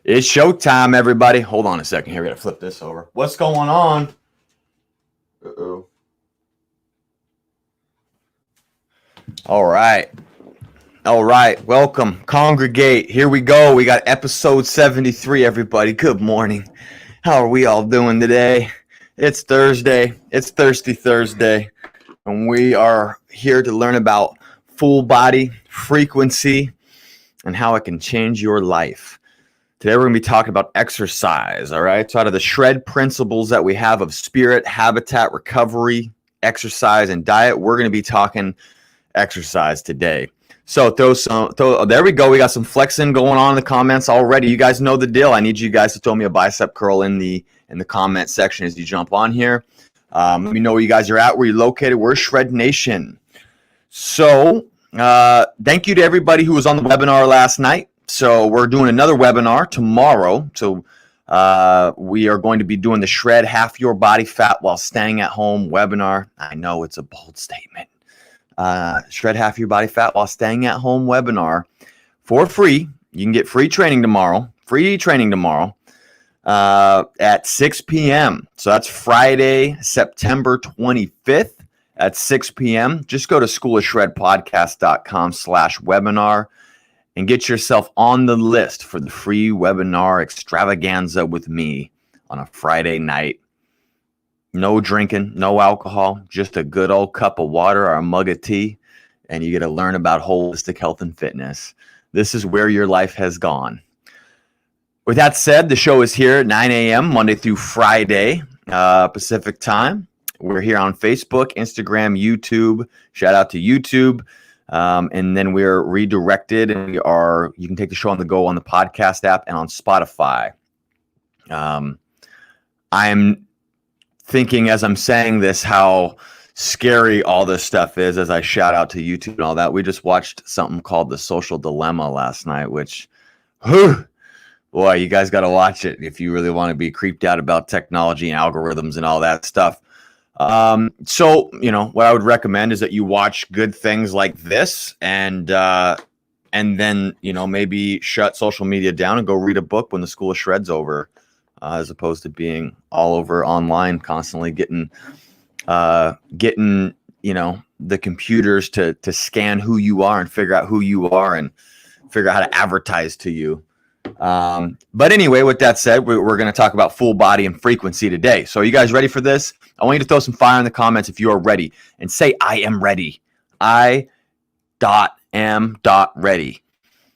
It's showtime, everybody. Hold on a second here. We gotta flip this over. What's going on? Uh-oh. All right. All right. Welcome. Congregate. Here we go. We got episode 73, everybody. Good morning. How are we all doing today? It's Thursday. It's Thirsty Thursday. And we are here to learn about full body frequency and how it can change your life. Today we're going to be talking about exercise, all right? So out of the shred principles that we have of spirit, habitat, recovery, exercise, and diet, we're going to be talking exercise today. So there we go. We got some flexing going on in the comments already. You guys know the deal. I need you guys to throw me a bicep curl in the comment section as you jump on here. Let me know where you guys are at, where you're located. We're Shred Nation. So thank you to everybody who was on the webinar last night. So we're doing another webinar tomorrow. So we are going to be doing the Shred Half Your Body Fat While Staying at Home webinar. I know it's a bold statement. Shred Half Your Body Fat While Staying at Home webinar for free. You can get free training tomorrow. At 6 p.m. So that's Friday, September 25th at 6 p.m. Just go to schoolofshredpodcast.com/webinar and get yourself on the list for the free webinar extravaganza with me on a Friday night. No drinking, no alcohol, just a good old cup of water or a mug of tea, and you get to learn about holistic health and fitness. This is where your life has gone. With that said, the show is here at 9 a.m. Monday through Friday, Pacific time. We're here on Facebook, Instagram, YouTube. Shout out to YouTube. And then we're redirected, and you can take the show on the go on the podcast app and on Spotify. I'm thinking as I'm saying this how scary all this stuff is as I shout out to YouTube and all that. We just watched something called The Social Dilemma last night, which, boy, you guys got to watch it if you really want to be creeped out about technology and algorithms and all that stuff. So, what I would recommend is that you watch good things like this and then, maybe shut social media down and go read a book when the School of Shred's over, as opposed to being all over online, constantly getting, the computers to scan who you are and figure out who you are and figure out how to advertise to you. But anyway, with that said, we're going to talk about full body and frequency today. So are you guys ready for this? I want you to throw some fire in the comments if you are ready and say, I am ready. I.am ready.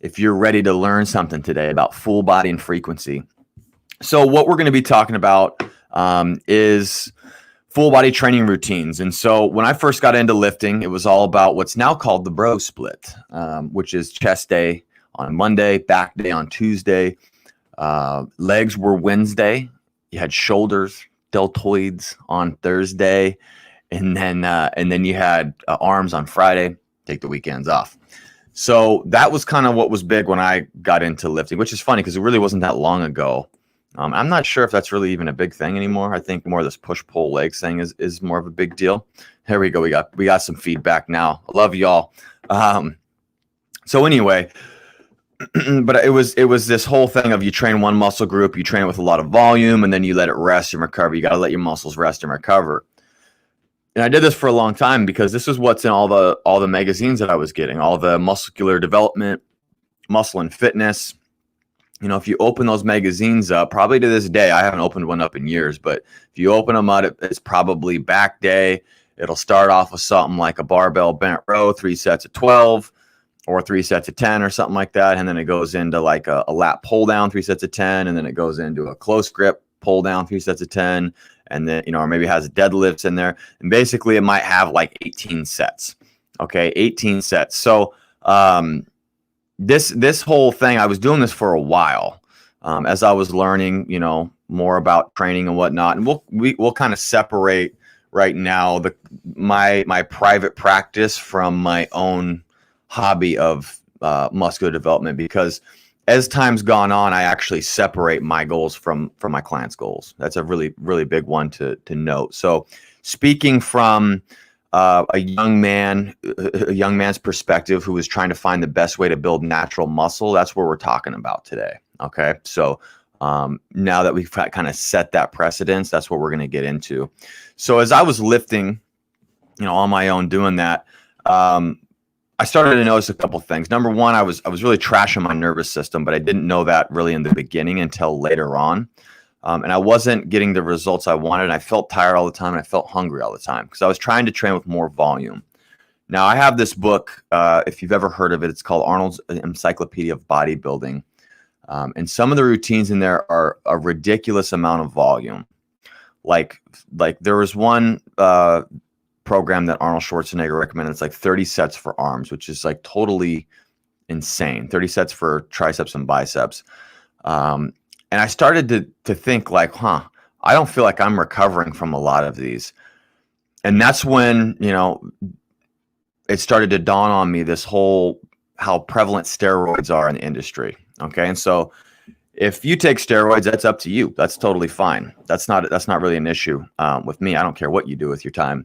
If you're ready to learn something today about full body and frequency. So what we're going to be talking about is full body training routines. And so when I first got into lifting, it was all about what's now called the bro split, which is chest day on Monday, back day on Tuesday. Legs were Wednesday. You had shoulders, deltoids on Thursday, and then you had arms on Friday. Take the weekends off. So that was kind of what was big when I got into lifting, which is funny because it really wasn't that long ago. I'm not sure if that's really even a big thing anymore. I think more of this push-pull legs thing is more of a big deal. There we go. We got some feedback now. I love y'all. So anyway. But it was this whole thing of you train one muscle group, you train it with a lot of volume, and then you let it rest and recover. You got to let your muscles rest and recover. And I did this for a long time because this is what's in all the magazines that I was getting, all the muscular development, muscle and fitness. If you open those magazines up, probably to this day, I haven't opened one up in years, but if you open them up, it's probably back day. It'll start off with something like a barbell bent row, 3 sets of 12. Or 3 sets of 10 or something like that. And then it goes into like a lat pull down, 3 sets of 10. And then it goes into a close grip pull down, 3 sets of 10. And then, or maybe it has deadlifts in there. And basically it might have like 18 sets. Okay, 18 sets. So this whole thing, I was doing this for a while as I was learning, more about training and whatnot. And we'll kind of separate right now my private practice from my own hobby of muscular development, because as time's gone on, I actually separate my goals from my clients' goals. That's a really, really big one to note. So speaking from a young man's perspective who is trying to find the best way to build natural muscle, that's what we're talking about today. Okay. So now that we've kind of set that precedence, that's what we're going to get into. So as I was lifting, on my own doing that, I started to notice a couple things. Number one, I was really trashing my nervous system, but I didn't know that really in the beginning until later on. And I wasn't getting the results I wanted. I felt tired all the time, and I felt hungry all the time because I was trying to train with more volume. Now, I have this book, if you've ever heard of it, it's called Arnold's Encyclopedia of Bodybuilding. And some of the routines in there are a ridiculous amount of volume. Like there was one program that Arnold Schwarzenegger recommended. It's like 30 sets for arms, which is like totally insane. 30 sets for triceps and biceps. And I started to think like, I don't feel like I'm recovering from a lot of these. And that's when, it started to dawn on me this whole how prevalent steroids are in the industry. Okay. And so if you take steroids, that's up to you. That's totally fine. That's not really an issue with me. I don't care what you do with your time.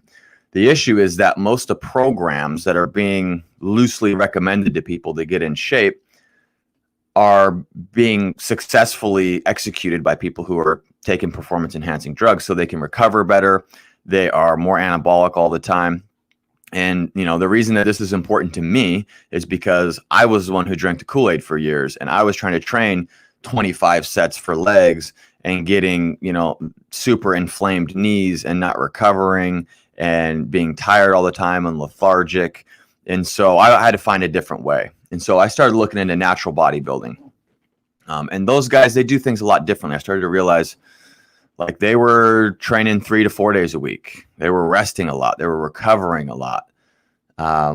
The issue is that most of the programs that are being loosely recommended to people to get in shape are being successfully executed by people who are taking performance enhancing drugs so they can recover better. They are more anabolic all the time. And, the reason that this is important to me is because I was the one who drank the Kool-Aid for years, and I was trying to train 25 sets for legs and getting, super inflamed knees and not recovering and being tired all the time and lethargic. And so I had to find a different way. And so I started looking into natural bodybuilding. And those guys, they do things a lot differently. I started to realize like they were training 3 to 4 days a week. They were resting a lot. They were recovering a lot,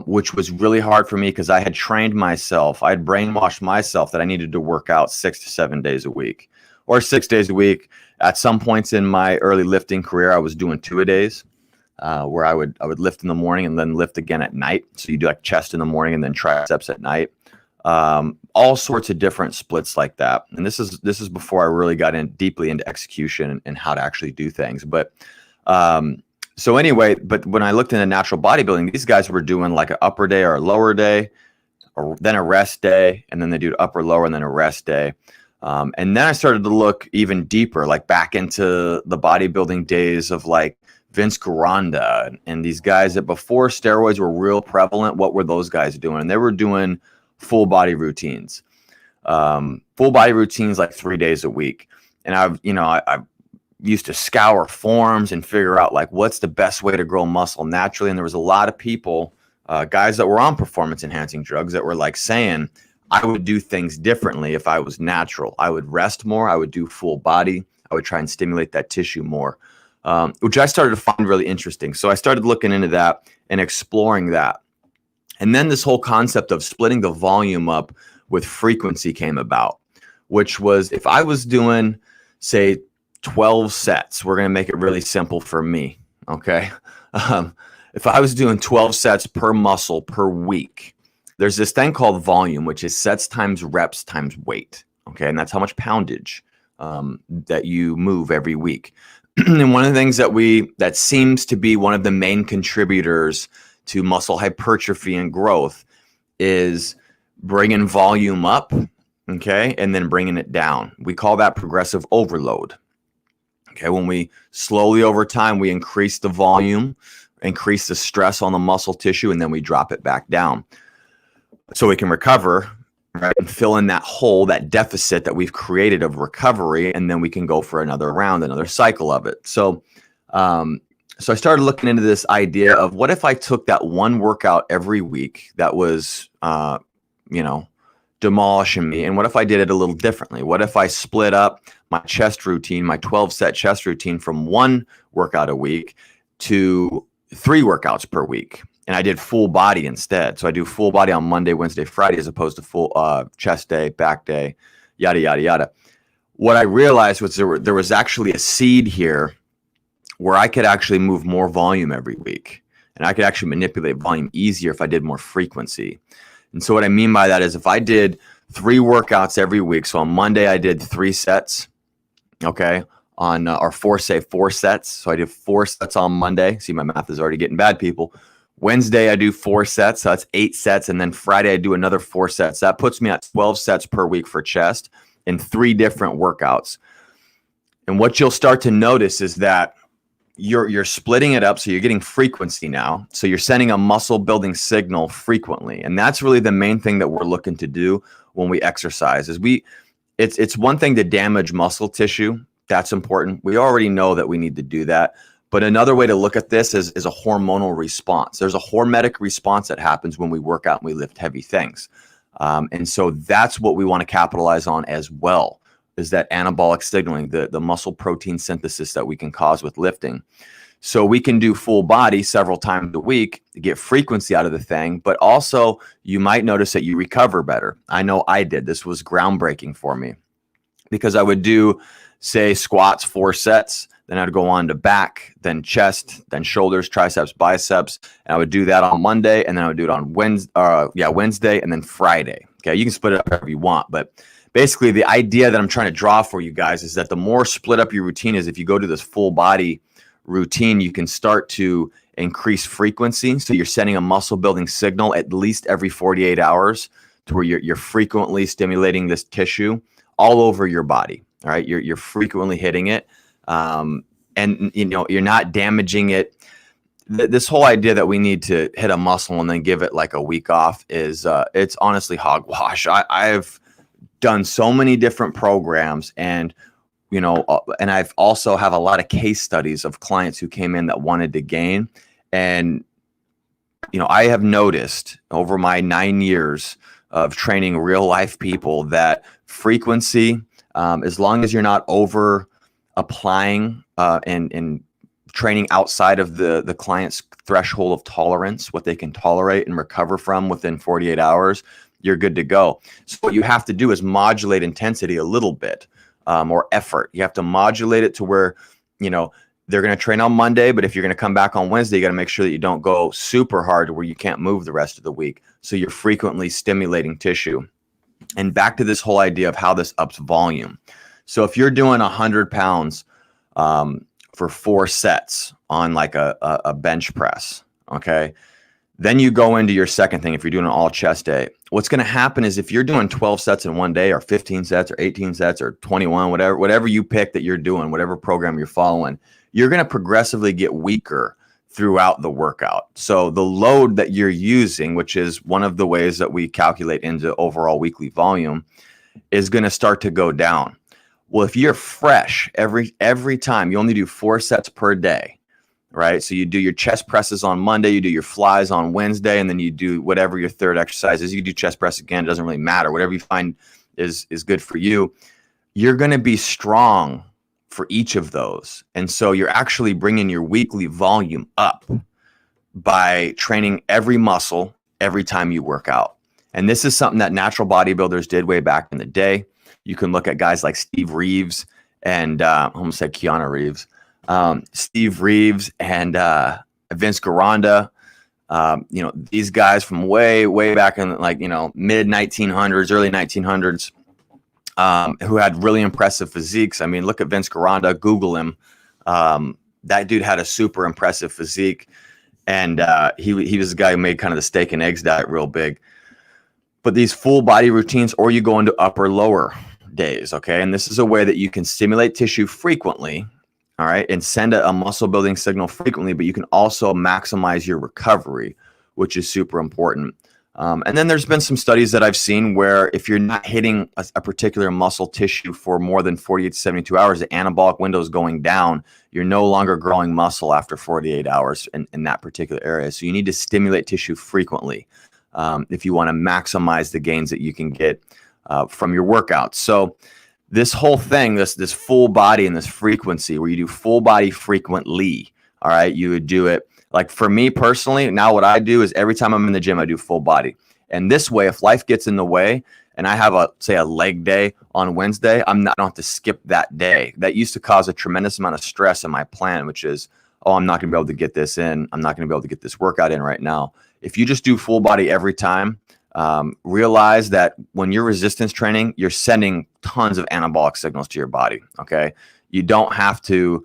which was really hard for me because I had trained myself. I had brainwashed myself that I needed to work out 6 to 7 days a week or 6 days a week. At some points in my early lifting career, I was doing 2-a-days where I would lift in the morning and then lift again at night. So you do like chest in the morning and then triceps at night. All sorts of different splits like that. And this is before I really got in deeply into execution and how to actually do things. But so anyway, but when I looked into natural bodybuilding, these guys were doing like an upper day or a lower day, or then a rest day, and then they do upper, lower, and then a rest day. And then I started to look even deeper, like back into the bodybuilding days of like Vince Gironda and these guys that before steroids were real prevalent. What were those guys doing? And they were doing full body routines, like 3 days a week. And I used to scour forums and figure out like what's the best way to grow muscle naturally. And there was a lot of people, guys that were on performance enhancing drugs that were like saying, I would do things differently if I was natural. I would rest more. I would do full body. I would try and stimulate that tissue more, which I started to find really interesting. So I started looking into that and exploring that. And then this whole concept of splitting the volume up with frequency came about, which was if I was doing, say, 12 sets, we're going to make it really simple for me, okay? If I was doing 12 sets per muscle per week, there's this thing called volume, which is sets times reps times weight, okay? And that's how much poundage that you move every week. And one of the things that seems to be one of the main contributors to muscle hypertrophy and growth is bringing volume up, okay, and then bringing it down. We call that progressive overload. Okay, when we slowly over time, we increase the volume, increase the stress on the muscle tissue, and then we drop it back down so we can recover, right, and fill in that hole, that deficit that we've created of recovery, and then we can go for another round, another cycle of it. So I started looking into this idea of what if I took that one workout every week that was, demolishing me, and what if I did it a little differently? What if I split up my chest routine, my 12-set chest routine from one workout a week to 3 workouts per week? And I did full body instead. So I do full body on Monday, Wednesday, Friday, as opposed to full chest day, back day, yada, yada, yada. What I realized was there was actually a seed here where I could actually move more volume every week. And I could actually manipulate volume easier if I did more frequency. And so what I mean by that is if I did 3 workouts every week, so on Monday I did 3 sets, okay, on or 4 sets. So I did 4 sets on Monday. See, my math is already getting bad, people. Wednesday I do 4 sets, so that's 8 sets, and then Friday I do another 4 sets. That puts me at 12 sets per week for chest in 3 different workouts. And what you'll start to notice is that you're splitting it up, so you're getting frequency now. So you're sending a muscle building signal frequently, and that's really the main thing that we're looking to do when we exercise. It's one thing to damage muscle tissue. That's important. We already know that we need to do that. But another way to look at this is a hormonal response. There's a hormetic response that happens when we work out and we lift heavy things. And so that's what we want to capitalize on as well, is that anabolic signaling, the muscle protein synthesis that we can cause with lifting. So we can do full body several times a week to get frequency out of the thing, but also you might notice that you recover better. I know I did. This was groundbreaking for me because I would do, say, squats, 4 sets, then I'd go on to back, then chest, then shoulders, triceps, biceps, and I would do that on Monday, and then I would do it on Wednesday, and then Friday. Okay, you can split it up however you want, but basically the idea that I'm trying to draw for you guys is that the more split up your routine is, if you go to this full body routine, you can start to increase frequency. So you're sending a muscle building signal at least every 48 hours to where you're frequently stimulating this tissue all over your body. All right, you're frequently hitting it, and you're not damaging it. This whole idea that we need to hit a muscle and then give it like a week off is it's honestly hogwash. I've done so many different programs, and and I've also have a lot of case studies of clients who came in that wanted to gain. And, I have noticed over my 9 years of training real life people that frequency, as long as you're not over applying and training outside of the client's threshold of tolerance, what they can tolerate and recover from within 48 hours, you're good to go. So what you have to do is modulate intensity a little bit. Or effort. You have to modulate it to where, they're going to train on Monday, but if you're going to come back on Wednesday, you got to make sure that you don't go super hard to where you can't move the rest of the week. So you're frequently stimulating tissue. And back to this whole idea of how this ups volume. So if you're doing 100 pounds for 4 sets on like a bench press, okay, then you go into your second thing. If you're doing an all chest day, what's going to happen is if you're doing 12 sets in one day, or 15 sets or 18 sets or 21, whatever you pick that you're doing, whatever program you're following, you're going to progressively get weaker throughout the workout. So the load that you're using, which is one of the ways that we calculate into overall weekly volume, is going to start to go down. Well, if you're fresh every time, you only do 4 sets per day. Right. So you do your chest presses on Monday, you do your flies on Wednesday, and then you do whatever your third exercise is. You do chest press again. It doesn't really matter. Whatever you find is good for you. You're going to be strong for each of those. And so you're actually bringing your weekly volume up by training every muscle every time you work out. And this is something that natural bodybuilders did way back in the day. You can look at guys like Steve Reeves and I almost said Keanu Reeves. Steve Reeves and Vince Gironda, these guys from way back in mid 1900s, early 1900s, who had really impressive physiques. I mean, look at Vince Gironda, Google him. That dude had a super impressive physique, and he was the guy who made kind of the steak and eggs diet real big. But these full body routines, or you go into upper lower days, okay? And this is a way that you can stimulate tissue frequently. All right, and send a muscle building signal frequently, but you can also maximize your recovery, which is super important. And then there's been some studies that I've seen where if you're not hitting a particular muscle tissue for more than 48 to 72 hours, the anabolic window is going down. You're no longer growing muscle after 48 hours in that particular area. So you need to stimulate tissue frequently if you want to maximize the gains that you can get from your workouts. So this whole thing, this full body and this frequency where you do full body frequently, all right, you would do it. Like for me personally, now what I do is every time I'm in the gym, I do full body. And this way, if life gets in the way and I have a leg day on Wednesday, I don't have to skip that day. That used to cause a tremendous amount of stress in my plan, which is, I'm not going to be able to get this in. I'm not going to be able to get this workout in right now. If you just do full body every time, realize that when you're resistance training, you're sending tons of anabolic signals to your body. Okay. You don't have to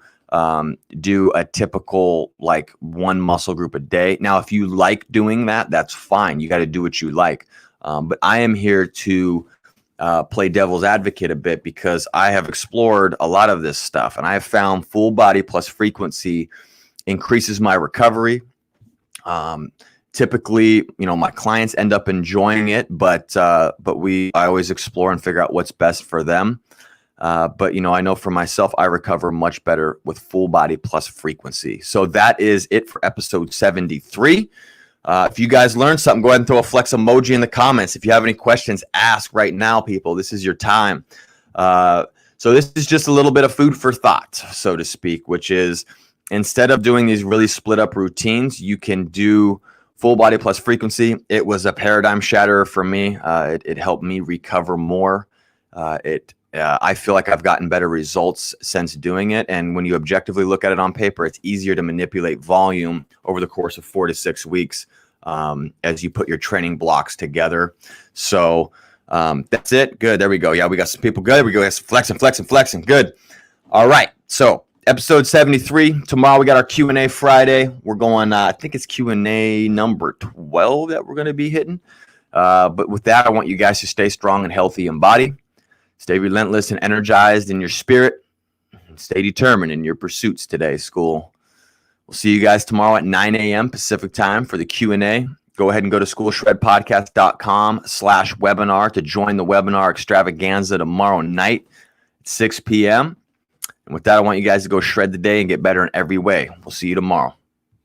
do a typical like one muscle group a day. Now, if you like doing that, that's fine. You got to do what you like. But I am here to play devil's advocate a bit, because I have explored a lot of this stuff, and I have found full body plus frequency increases my recovery. Typically, my clients end up enjoying it, but I always explore and figure out what's best for them. But I know for myself, I recover much better with full body plus frequency. So that is it for episode 73. If you guys learned something, go ahead and throw a flex emoji in the comments. If you have any questions, ask right now, people. This is your time. So this is just a little bit of food for thought, so to speak, which is, instead of doing these really split up routines, you can do full body plus frequency. It was a paradigm shatterer for me. It helped me recover more. I feel like I've gotten better results since doing it. And when you objectively look at it on paper, it's easier to manipulate volume over the course of 4 to 6 weeks as you put your training blocks together. So that's it. Good. There we go. Yeah, we got some people. Good. There we go. Yes, flexing. Good. All right. So episode 73. Tomorrow we got our Q&A Friday. We're going, I think it's Q&A number 12 that we're going to be hitting. But with that, I want you guys to stay strong and healthy in body. Stay relentless and energized in your spirit. Stay determined in your pursuits today, school. We'll see you guys tomorrow at 9 a.m. Pacific time for the Q&A. Go ahead and go to schoolshredpodcast.com/webinar to join the webinar extravaganza tomorrow night at 6 p.m. And with that, I want you guys to go shred the day and get better in every way. We'll see you tomorrow.